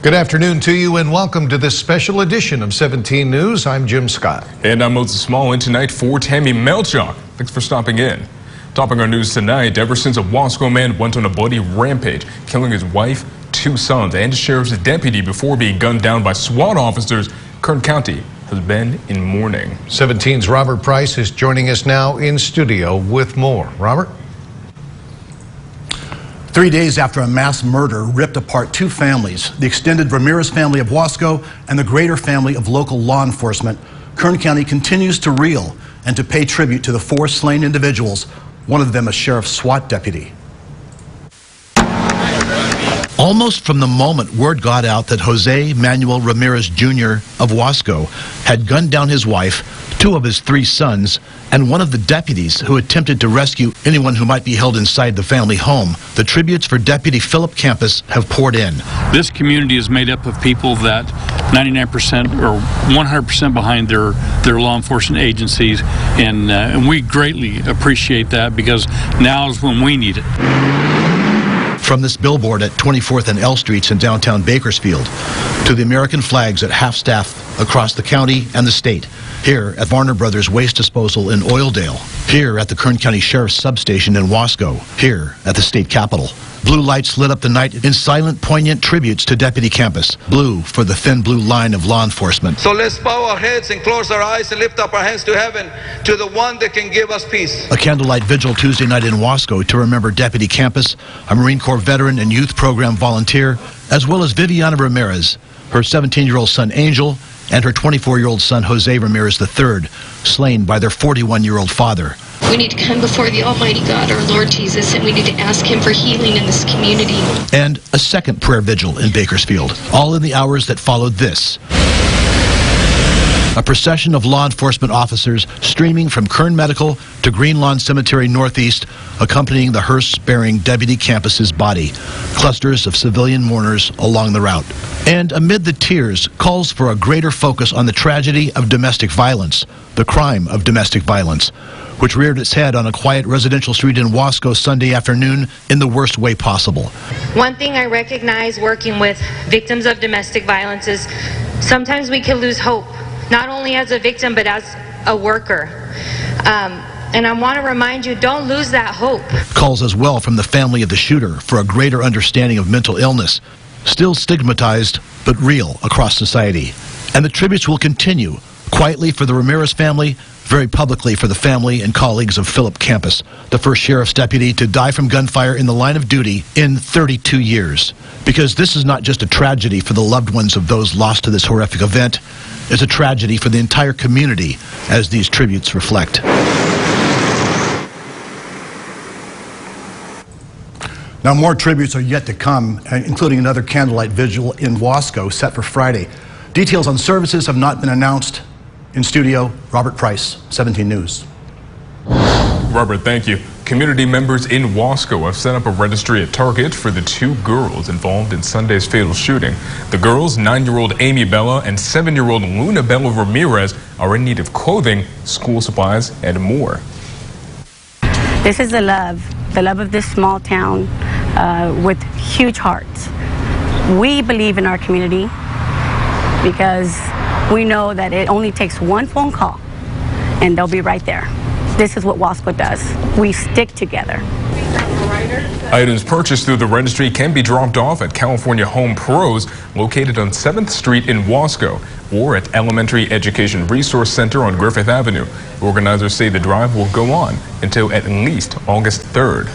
Good afternoon to you and welcome to this special edition of 17 News. I'm Jim Scott. And I'm Moses Small in tonight for Tammy Melchuk. Thanks for stopping in. Topping our news tonight, ever since a Wasco man went on a bloody rampage, killing his wife, 2 sons, and a sheriff's deputy before being gunned down by SWAT officers, Kern County has been in mourning. 17's Robert Price is joining us now in studio with more. Robert? 3 days after a mass murder ripped apart 2 families, the extended Ramirez family of Wasco and the greater family of local law enforcement, Kern County continues to reel and to pay tribute to the 4 slain individuals, one of them a sheriff's SWAT deputy. Almost from the moment word got out that Jose Manuel Ramirez Jr. of Wasco had gunned down his wife, 2 of his 3 sons, and one of the deputies who attempted to rescue anyone who might be held inside the family home, the tributes for Deputy Philip Campus have poured in. This community is made up of people that 99% or 100% behind their law enforcement agencies, and we greatly appreciate that because now is when we need it. From this billboard at 24th and L Streets in downtown Bakersfield to the American flags at half-staff across the county and the state, here at Varner Brothers Waste Disposal in Oildale, here at the Kern County Sheriff's Substation in Wasco, here at the state capitol. Blue lights lit up the night in silent, poignant tributes to Deputy Campus. Blue for the thin blue line of law enforcement. So let's bow our heads and close our eyes and lift up our hands to heaven, to the one that can give us peace. A candlelight vigil Tuesday night in Wasco to remember Deputy Campus, a Marine Corps veteran and youth program volunteer, as well as Viviana Ramirez, her 17-year-old son Angel, and her 24-year-old son Jose Ramirez III, slain by their 41-year-old father. We need to come before the Almighty God, our Lord Jesus, and we need to ask Him for healing in this community. And a second prayer vigil in Bakersfield, all in the hours that followed this. A procession of law enforcement officers streaming from Kern Medical to Green Lawn Cemetery Northeast, accompanying the hearse bearing Deputy Campus's body. Clusters of civilian mourners along the route. And amid the tears, calls for a greater focus on the tragedy of domestic violence, the crime of domestic violence, which reared its head on a quiet residential street in Wasco Sunday afternoon in the worst way possible. One thing I recognize working with victims of domestic violence is sometimes we can lose hope, not only as a victim but as a worker. And I want to remind you, don't lose that hope. Calls as well from the family of the shooter for a greater understanding of mental illness, still stigmatized but real across society. And the tributes will continue, quietly for the Ramirez family, very publicly for the family and colleagues of Philip Campus, the first sheriff's deputy to die from gunfire in the line of duty in 32 years. Because this is not just a tragedy for the loved ones of those lost to this horrific event, it's a tragedy for the entire community, as these tributes reflect. Now, more tributes are yet to come, including another candlelight vigil in Wasco set for Friday. Details on services have not been announced. In studio, Robert Price, 17 News. Robert, thank you. Community members in Wasco have set up a registry at Target for the 2 girls involved in Sunday's fatal shooting. The girls, 9-year-old Amy Bella and 7-year-old Luna Bella Ramirez, are in need of clothing, school supplies, and more. This is the love of this small town with huge hearts. We believe in our community because we know that it only takes one phone call and they'll be right there. This is what Wasco does. We stick together. Items purchased through the registry can be dropped off at California Home Pros, located on 7th Street in Wasco, or at Elementary Education Resource Center on Griffith Avenue. Organizers say the drive will go on until at least August 3rd.